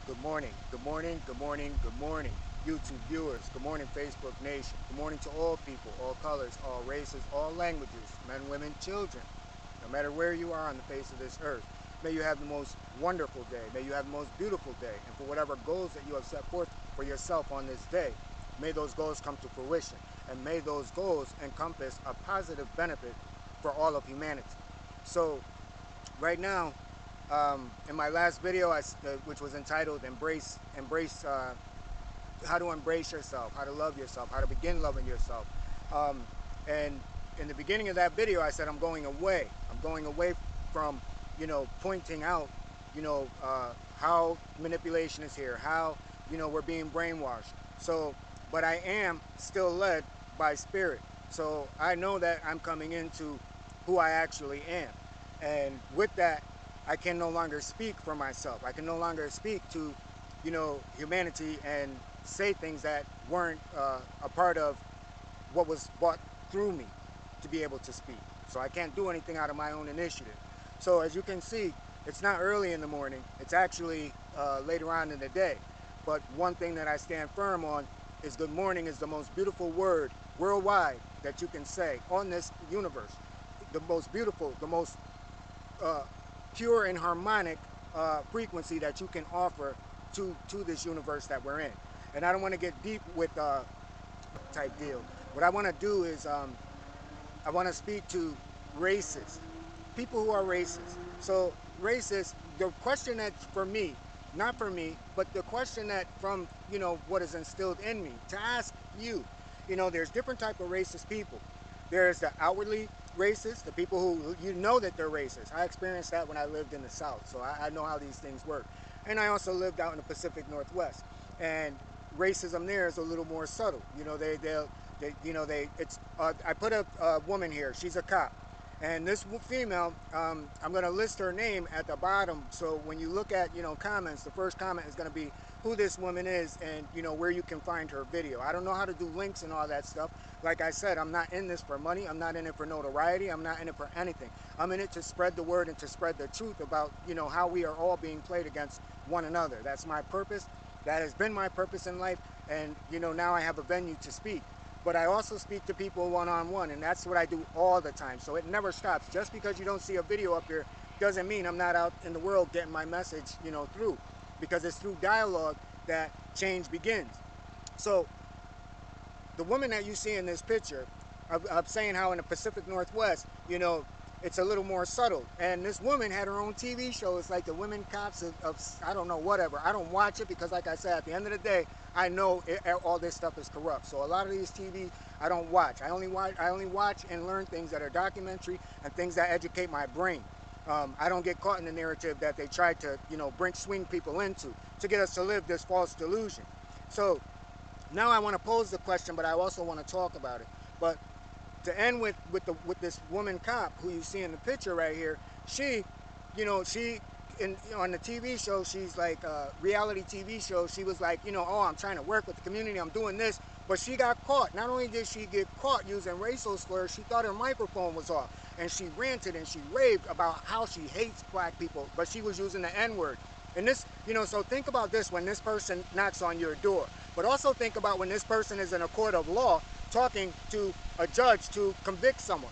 Good morning, good morning, good morning, good morning, YouTube viewers. Good morning, Facebook Nation. Good morning to all people, all colors, all races, all languages, men, women, children. No matter where you are on the face of this earth, may you have the most wonderful day. May you have the most beautiful day. And for whatever goals that you have set forth for yourself on this day, may those goals come to fruition. And may those goals encompass a positive benefit for all of humanity. So, right now, in my last video, which was entitled Embrace, how to embrace yourself, how to love yourself, how to begin loving yourself. And in the beginning of that video, I said I'm going away. I'm going away from, pointing out, how manipulation is here, how, we're being brainwashed. So, but I am still led by spirit. So I know that I'm coming into who I actually am. And with that, I can no longer speak for myself. I can no longer speak to, humanity and say things that weren't a part of what was brought through me to be able to speak. So I can't do anything out of my own initiative. So as you can see, it's not early in the morning. It's actually later on in the day. But one thing that I stand firm on is good morning is the most beautiful word worldwide that you can say on this universe. The most beautiful, the most pure and harmonic frequency that you can offer to this universe that we're in. And I don't want to get deep with type deal. What I want to do is I want to speak to racists, people who are racist. So racist, the question that for me, not for me, but the question that from, what is instilled in me to ask you, there's different type of racist people. There's the outwardly racist, the people who that they're racist. I experienced that when I lived in the South, so I know how these things work. And I also lived out in the Pacific Northwest, and racism there is a little more subtle. I put a woman here. She's a cop, and this female, I'm going to list her name at the bottom. So when you look at comments, the first comment is going to be who this woman is and where you can find her video. I don't know how to do links and all that stuff. Like I said, I'm not in this for money. I'm not in it for notoriety. I'm not in it for anything. I'm in it to spread the word and to spread the truth about how we are all being played against one another. That's my purpose. That has been my purpose in life, and now I have a venue to speak. But I also speak to people one-on-one, and that's what I do all the time. So it never stops. Just because you don't see a video up here doesn't mean I'm not out in the world getting my message, through. Because it's through dialogue that change begins. So the woman that you see in this picture, I'm saying how in the Pacific Northwest, it's a little more subtle. And this woman had her own TV show. It's like the women cops of I don't know, whatever. I don't watch it because, like I said, at the end of the day, I know all this stuff is corrupt. So a lot of these TV, I don't watch. I only watch and learn things that are documentary and things that educate my brain. I don't get caught in the narrative that they try to, swing people into to get us to live this false delusion. So now I want to pose the question, but I also want to talk about it. But to end with this woman cop who you see in the picture right here, she on the TV show, she's like reality TV show. She was like, oh, I'm trying to work with the community. I'm doing this. But she got caught. Not only did she get caught using racial slurs, she thought her microphone was off. And she ranted and she raved about how she hates black people, but she was using the N-word. And this, so think about this when this person knocks on your door. But also think about when this person is in a court of law talking to a judge to convict someone.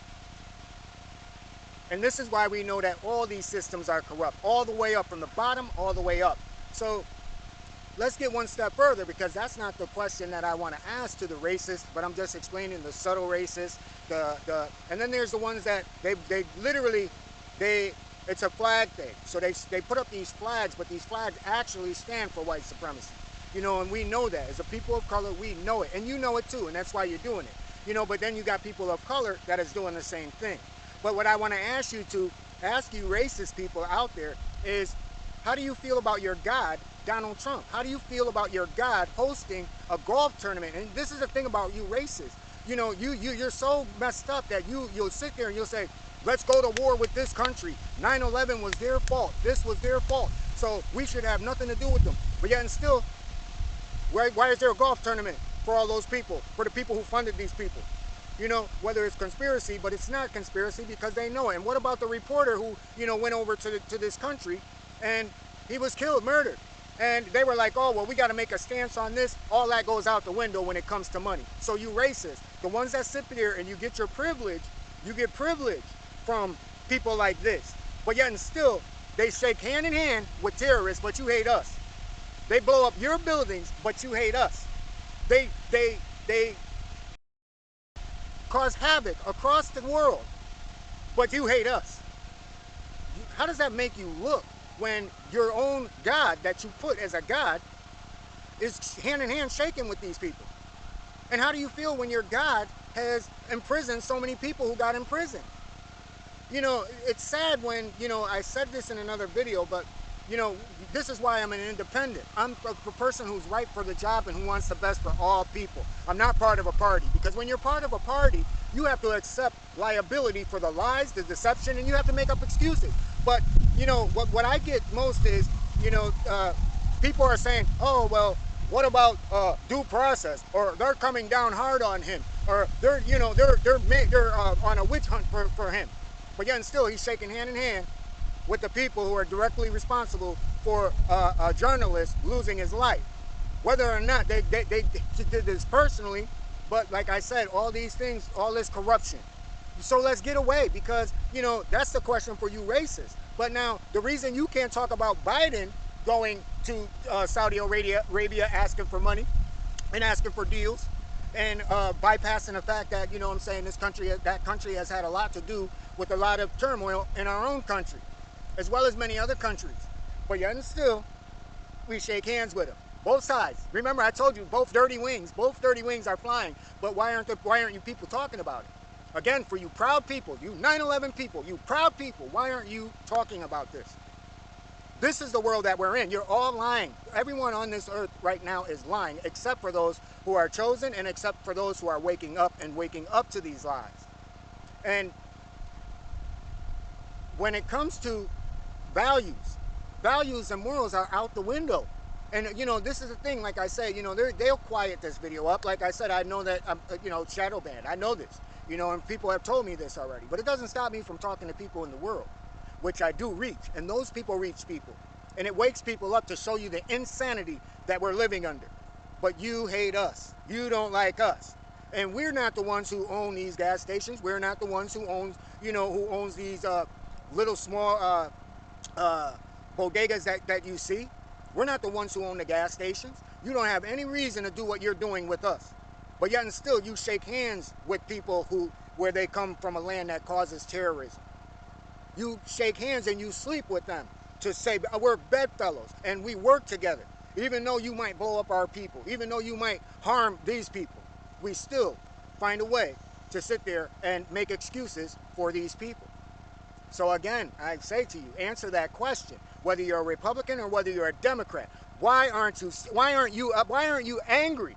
And this is why we know that all these systems are corrupt, all the way up, from the bottom all the way up. So let's get one step further, because that's not the question that I want to ask to the racist, but I'm just explaining the subtle racists, and then there's the ones that they literally, it's a flag thing. So they put up these flags, but these flags actually stand for white supremacy. And we know that. As a people of color, we know it. And you know it too, and that's why you're doing it. But then you got people of color that is doing the same thing. But what I want to ask you racist people out there is, how do you feel about your God, Donald Trump? How do you feel about your God hosting a golf tournament? And this is the thing about you racists. You're so messed up that you'll sit there and you'll say, let's go to war with this country. 9/11 was their fault. This was their fault. So we should have nothing to do with them. But yet and still, why is there a golf tournament for all those people, for the people who funded these people? Whether it's conspiracy, but it's not conspiracy because they know it. And what about the reporter who, went over to this country and he was killed, murdered? And they were like, oh, well, we got to make a stance on this. All that goes out the window when it comes to money. So you racists, the ones that sit there and you get your privilege, you get privilege from people like this. But yet and still, they shake hand in hand with terrorists, but you hate us. They blow up your buildings, but you hate us. They cause havoc across the world, but you hate us. How does that make you look when your own God that you put as a God is hand in hand shaking with these people? And how do you feel when your God has imprisoned so many people who got imprisoned? You know, it's sad when, you know, I said this in another video, but, you know, this is why I'm an independent. I'm a person who's right for the job and who wants the best for all people. I'm not part of a party, because when you're part of a party, you have to accept liability for the lies, the deception, and you have to make up excuses. But, you know, what I get most is, you know, people are saying, oh, well, what about due process? Or they're coming down hard on him, or they're, you know, they're on a witch hunt for him. But yet and still, he's shaking hand in hand with the people who are directly responsible for a journalist losing his life. Whether or not they did this personally, but like I said, all these things, all this corruption. So let's get away, because, you know, that's the question for you racists. But now, the reason you can't talk about Biden going to Saudi Arabia asking for money and asking for deals, and bypassing the fact that, you know what I'm saying, that country has had a lot to do with a lot of turmoil in our own country, as well as many other countries. But yet and still, we shake hands with them. Both sides. Remember, I told you, both dirty wings are flying. But why aren't you people talking about it? Again, for you proud people, you 9/11 people, you proud people, why aren't you talking about this? This is the world that we're in. You're all lying. Everyone on this earth right now is lying, except for those who are chosen, and except for those who are waking up to these lies. And when it comes to values and morals are out the window. And, you know, this is the thing, like I say, you know, they'll quiet this video up. Like I said, I know that, you know, shadow banned. I know this, you know, and people have told me this already. But it doesn't stop me from talking to people in the world, which I do reach. And those people reach people. And it wakes people up to show you the insanity that we're living under. But you hate us. You don't like us. And we're not the ones who own these gas stations. We're not the ones who owns, you know, who owns these little small bodegas that you see. We're not the ones who own the gas stations. You don't have any reason to do what you're doing with us. But yet and still, you shake hands with people where they come from a land that causes terrorism. You shake hands and you sleep with them to say, we're bedfellows and we work together. Even though you might blow up our people, even though you might harm these people, we still find a way to sit there and make excuses for these people. So again, I say to you, answer that question. Whether you're a Republican or whether you're a Democrat, why aren't you angry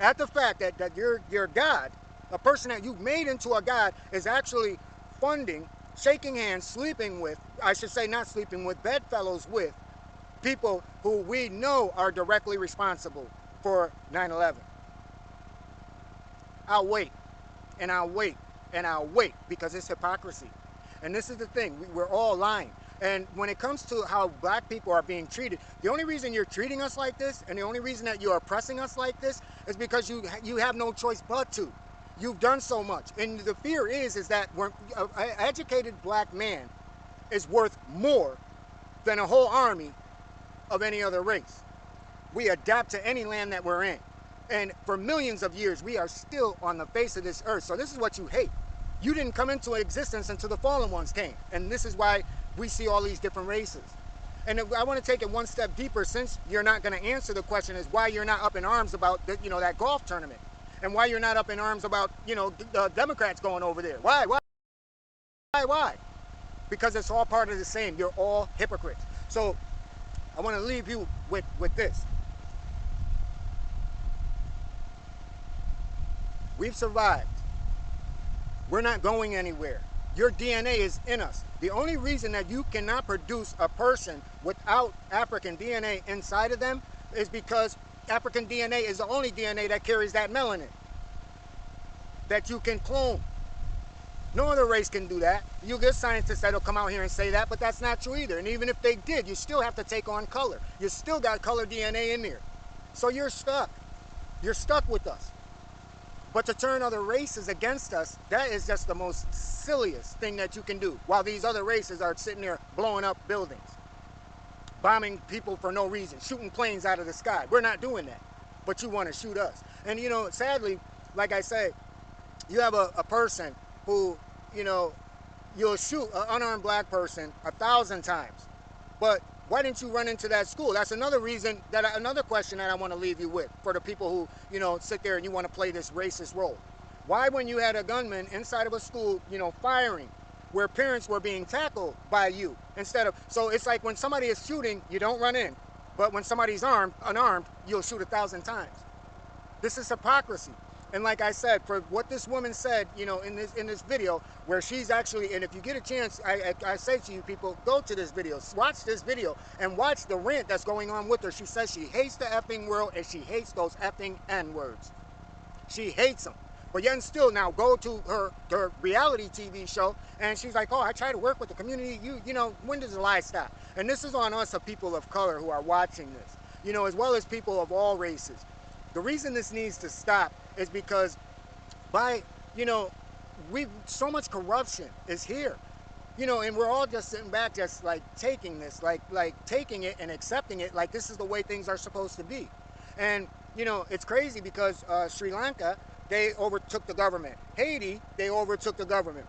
at the fact that your God, a person that you've made into a God, is actually funding, shaking hands, sleeping with, I should say not sleeping with, bedfellows with people who we know are directly responsible for 9/11. I'll wait, and I'll wait, and I'll wait, because it's hypocrisy. And this is the thing, we're all lying. And when it comes to how black people are being treated, the only reason you're treating us like this, and the only reason that you're oppressing us like this, is because you have no choice but to. You've done so much. And the fear is that an educated black man is worth more than a whole army of any other race. We adapt to any land that we're in. And for millions of years, we are still on the face of this earth. So this is what you hate. You didn't come into existence until the fallen ones came. And this is why we see all these different races. And I want to take it one step deeper, since you're not going to answer the question is why you're not up in arms about, you know, that golf tournament. And why you're not up in arms about, you know, the Democrats going over there. Why? Because it's all part of the same. You're all hypocrites. So I want to leave you with this. We've survived. We're not going anywhere. Your DNA is in us. The only reason that you cannot produce a person without African DNA inside of them is because African DNA is the only DNA that carries that melanin that you can clone. No other race can do that. You get scientists that'll come out here and say that, but that's not true either. And even if they did, you still have to take on color. You still got color DNA in there. So you're stuck. You're stuck with us. But to turn other races against us, that is just the most silliest thing that you can do, while these other races are sitting there blowing up buildings, bombing people for no reason, shooting planes out of the sky. We're not doing that, but you want to shoot us. And you know, sadly, like I say, you have a person who, you know, you'll shoot an unarmed black person 1,000 times, but why didn't you run into that school? That's another reason, another question that I want to leave you with, for the people who, you know, sit there and you want to play this racist role. Why, when you had a gunman inside of a school, you know, firing, where parents were being tackled by you, instead of, so it's like when somebody is shooting, you don't run in, but when somebody's unarmed, you'll shoot 1,000 times. This is hypocrisy. And like I said, for what this woman said, you know, in this video, where she's actually, and if you get a chance, I say to you people, go to this video, watch this video, and watch the rant that's going on with her. She says she hates the effing world, and she hates those effing N-words. She hates them. But yet and still now go to her reality TV show, and she's like, oh, I try to work with the community. You know, when does the lie stop? And this is on us, the people of color who are watching this, you know, as well as people of all races. The reason this needs to stop is because you know, so much corruption is here, you know, and we're all just sitting back, just like taking this, like taking it and accepting it, like this is the way things are supposed to be. And, you know, it's crazy because Sri Lanka, they overtook the government. Haiti, they overtook the government.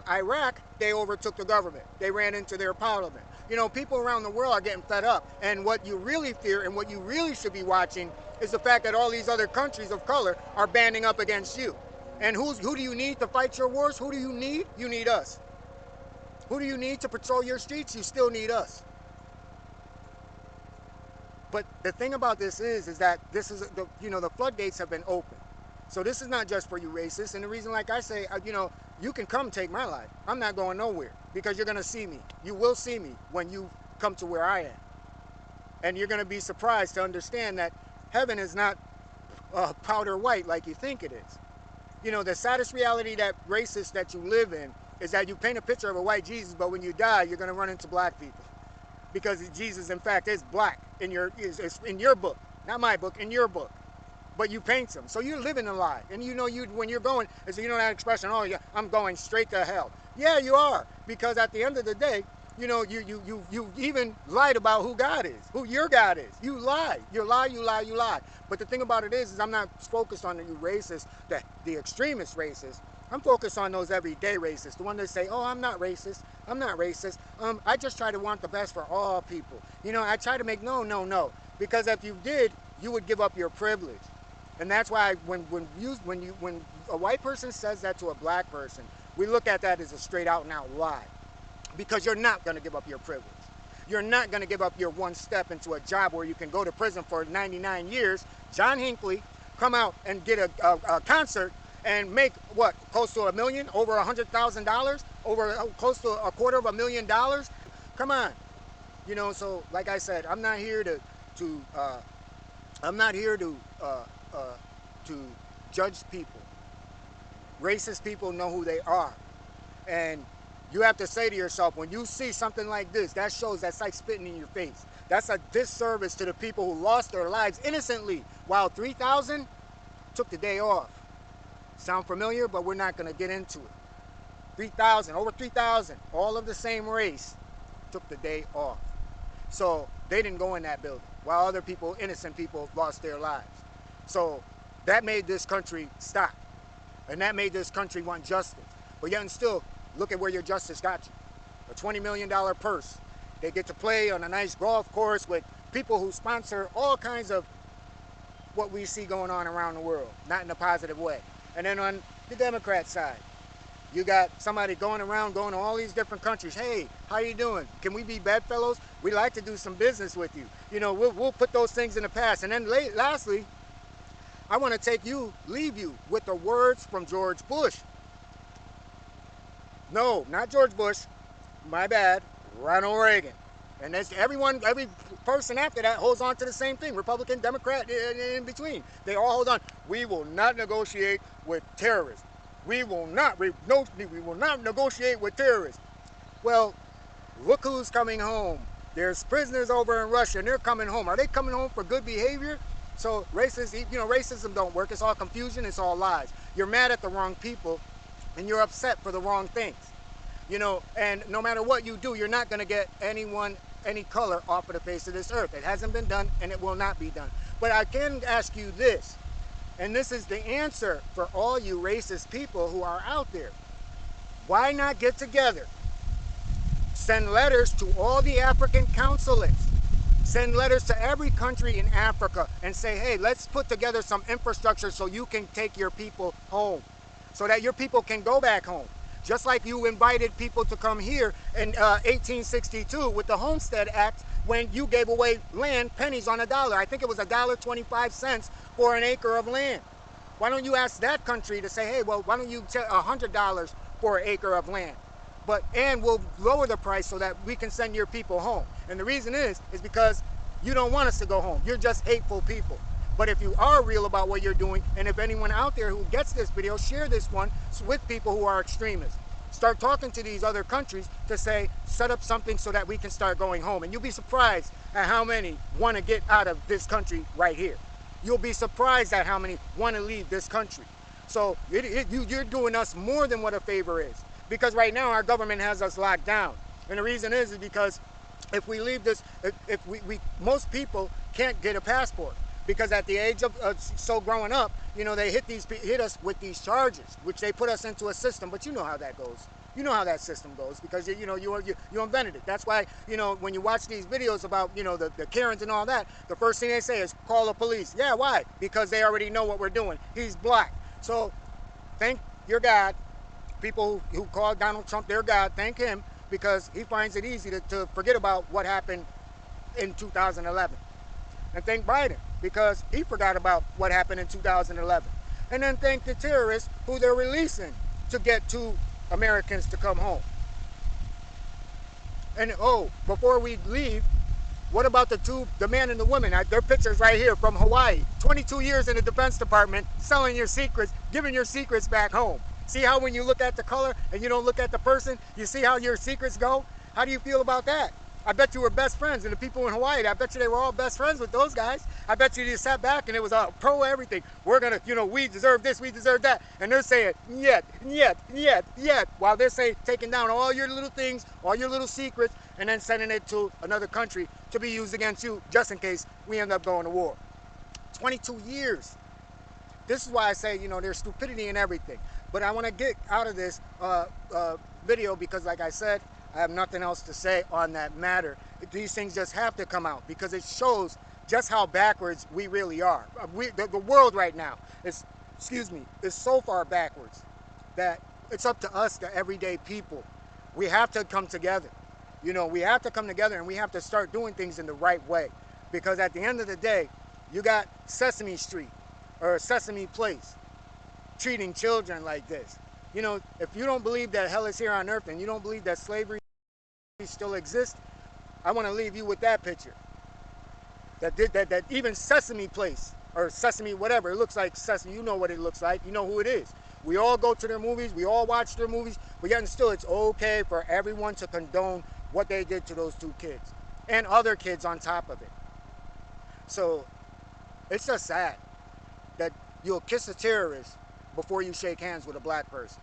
Iraq, they overtook the government. They ran into their parliament. You know, people around the world are getting fed up. And what you really fear and what you really should be watching is the fact that all these other countries of color are banding up against you. And who do you need to fight your wars? Who do you need? You need us. Who do you need to patrol your streets? You still need us. But the thing about this is that this is, you know, the floodgates have been open. So this is not just for you racists. And the reason, like I say, you know, you can come take my life. I'm not going nowhere, because you're going to see me. You will see me when you come to where I am. And you're going to be surprised to understand that heaven is not powder white like you think it is. You know, the saddest reality that racist that you live in is that you paint a picture of a white Jesus, but when you die, you're going to run into black people. Because Jesus, in fact, is black in your book. Not my book, in your book. But you paint them. So you're living a lie. And you know, when you're going, you know that expression, oh yeah, I'm going straight to hell. Yeah, you are. Because at the end of the day, you know, you even lied about who God is, who your God is. You lie. You lie, you lie, you lie. But the thing about it is I'm not focused on you racists, the extremist racists. I'm focused on those everyday racists, the one that say, oh, I'm not racist. I'm not racist. I just try to want the best for all people. You know, I try to make no. Because if you did, you would give up your privilege. And that's why when a white person says that to a black person, we look at that as a straight out and out lie. Because you're not going to give up your privilege. You're not going to give up your one step into a job where you can go to prison for 99 years. John Hinckley come out and get a concert and make what, close to $1 million, over $100,000, over close to $250,000. Come on, you know. So like I said, I'm not here to judge people. Racist people know who they are, and you have to say to yourself, when you see something like this, that shows, that's like spitting in your face. That's a disservice to the people who lost their lives innocently, while 3,000 took the day off. Sound familiar? But we're not going to get into it. 3,000, over 3,000, all of the same race, took the day off. So they didn't go in that building, while other people, innocent people, lost their lives. So that made this country stop. And that made this country want justice. But yet and still, look at where your justice got you. A $20 million purse. They get to play on a nice golf course with people who sponsor all kinds of what we see going on around the world, not in a positive way. And then on the Democrat side, you got somebody going around, going to all these different countries. Hey, how you doing? Can we be bedfellows? We like to do some business with you. You know, we'll put those things in the past. And then lastly, I want to leave you with the words from George Bush. No, not George Bush. My bad. Ronald Reagan. And that's every person after that holds on to the same thing. Republican, Democrat, in between. They all hold on. We will not negotiate with terrorists. we will not negotiate with terrorists. Well, look who's coming home. There's prisoners over in Russia, and they're coming home. Are they coming home for good behavior? So racism don't work. It's all confusion. It's all lies. You're mad at the wrong people, and you're upset for the wrong things. And no matter what you do, you're not going to get anyone, any color off of the face of this earth. It hasn't been done, and it will not be done. But I can ask you this, and this is the answer for all you racist people who are out there. Why not get together? Send letters to all the African consulates. Send letters to every country in Africa and say, hey, let's put together some infrastructure so you can take your people home, so that your people can go back home. Just like you invited people to come here in 1862 with the Homestead Act, when you gave away land pennies on a dollar. I think it was $1.25 for an acre of land. Why don't you ask that country to say, hey, well, why don't you take $100 for an acre of land? And we'll lower the price so that we can send your people home. And the reason is because you don't want us to go home. You're just hateful people. But if you are real about what you're doing, and if anyone out there who gets this video, share this one with people who are extremists. Start talking to these other countries to say, set up something so that we can start going home. And you'll be surprised at how many want to get out of this country right here. You'll be surprised at how many want to leave this country. So you're doing us more than what a favor is. Because right now our government has us locked down. And the reason is because if we leave this, most people can't get a passport. Because at the age of growing up, they hit us with these charges, which they put us into a system. But you know how that goes. You know how that system goes because you invented it. That's why when you watch these videos about the Karens and all that, the first thing they say is call the police. Yeah, why? Because they already know what we're doing. He's black. So thank your God. People who call Donald Trump their God, thank him, because he finds it easy to forget about what happened in 2011. And thank Biden, because he forgot about what happened in 2011. And then thank the terrorists who they're releasing to get 2 Americans to come home. And before we leave, what about the man and the woman? Their pictures right here from Hawaii. 22 years in the Defense Department, selling your secrets, giving your secrets back home. See how when you look at the color and you don't look at the person, you see how your secrets go? How do you feel about that? I bet you were best friends, and the people in Hawaii, I bet you they were all best friends with those guys. I bet you just sat back and it was pro everything. We're gonna, we deserve this, we deserve that. And they're saying, yet, while they're saying, taking down all your little things, all your little secrets, and then sending it to another country to be used against you, just in case we end up going to war. 22 years. This is why I say, there's stupidity in everything. But I want to get out of this video because, like I said, I have nothing else to say on that matter. These things just have to come out because it shows just how backwards we really are. The world right now is so far backwards that it's up to us, the everyday people. We have to come together. We have to come together and we have to start doing things in the right way. Because at the end of the day, you got Sesame Street or Sesame Place treating children like this. If you don't believe that hell is here on earth and you don't believe that slavery still exists, I want to leave you with that picture. That even Sesame Place or Sesame whatever, it looks like Sesame, you know what it looks like, you know who it is. We all go to their movies, we all watch their movies, but yet and still it's okay for everyone to condone what they did to those 2 kids and other kids on top of it. So it's just sad that you'll kiss a terrorist before you shake hands with a black person.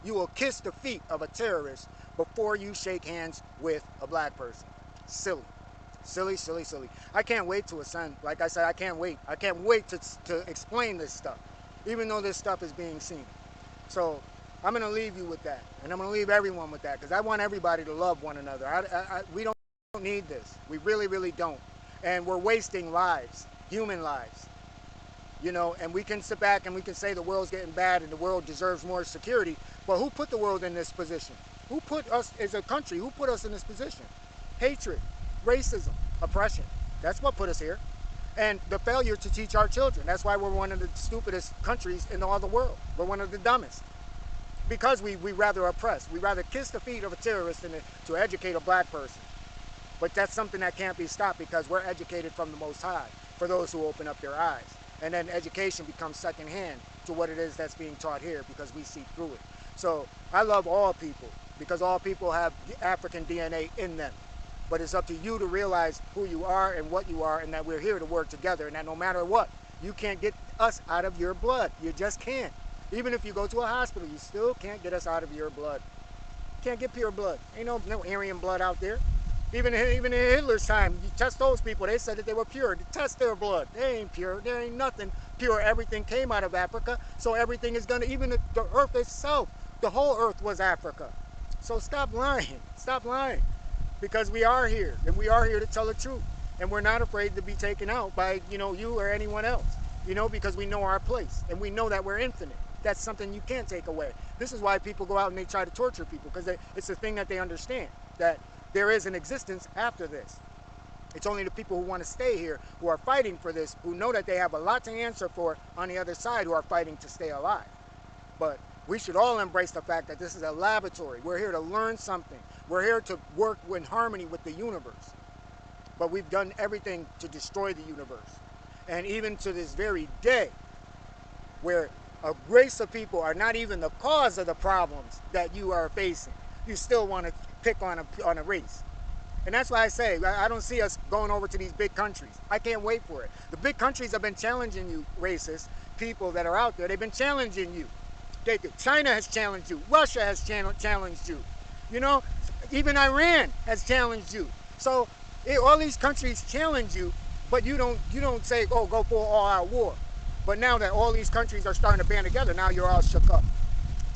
You will kiss the feet of a terrorist before you shake hands with a black person. Silly. Silly, silly, silly. I can't wait to ascend. Like I said, I can't wait. I can't wait to explain this stuff, even though this stuff is being seen. So I'm going to leave you with that. And I'm going to leave everyone with that because I want everybody to love one another. We don't need this. We really, really don't. And we're wasting lives, human lives. And we can sit back and we can say the world's getting bad and the world deserves more security. But who put the world in this position? Who put us as a country? Who put us in this position? Hatred, racism, oppression. That's what put us here. And the failure to teach our children. That's why we're one of the stupidest countries in all the world. We're one of the dumbest. Because we rather oppress. We rather kiss the feet of a terrorist than to educate a black person. But that's something that can't be stopped because we're educated from the Most High for those who open up their eyes. And then education becomes secondhand to what it is that's being taught here, because we see through it. So I love all people, because all people have African DNA in them. But it's up to you to realize who you are and what you are, and that we're here to work together, and that no matter what, you can't get us out of your blood. You just can't. Even if you go to a hospital, you still can't get us out of your blood. Can't get pure blood. Ain't no Aryan blood out there. Even in Hitler's time, you test those people, they said that they were pure. Test their blood. They ain't pure. There ain't nothing pure. Everything came out of Africa, so everything is gonna, even the earth itself, the whole earth was Africa. So stop lying. Stop lying. Because we are here, and we are here to tell the truth. And we're not afraid to be taken out by, you or anyone else, because we know our place, and we know that we're infinite. That's something you can't take away. This is why people go out and they try to torture people, because it's a thing that they understand, that there is an existence after this. It's only the people who want to stay here, who are fighting for this, who know that they have a lot to answer for on the other side, who are fighting to stay alive. But we should all embrace the fact that this is a laboratory. We're here to learn something. We're here to work in harmony with the universe. But we've done everything to destroy the universe. And even to this very day, where a race of people are not even the cause of the problems that you are facing, you still want to pick on a race. And that's why I say, I don't see us going over to these big countries. I can't wait for it. The big countries have been challenging you, racist people that are out there. They've been challenging you. China has challenged you. Russia has challenged you. Even Iran has challenged you. So all these countries challenge you, but you don't say, oh, go for all-out war. But now that all these countries are starting to band together, now you're all shook up.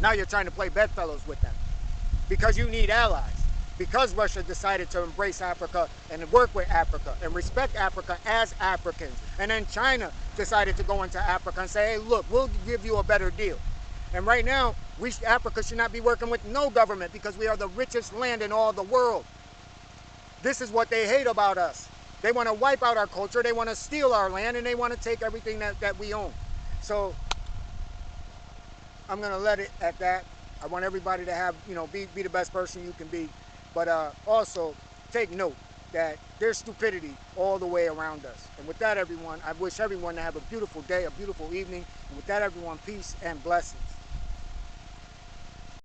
Now you're trying to play bedfellows with them, because you need allies. Because Russia decided to embrace Africa and work with Africa and respect Africa as Africans. And then China decided to go into Africa and say, hey, look, we'll give you a better deal. And right now, Africa should not be working with no government, because we are the richest land in all the world. This is what they hate about us. They want to wipe out our culture, they want to steal our land, and they want to take everything that we own. So I'm going to let it at that. I want everybody to have, be the best person you can be. But also take note that there's stupidity all the way around us. And with that, everyone, I wish everyone to have a beautiful day, a beautiful evening. And with that, everyone, peace and blessings.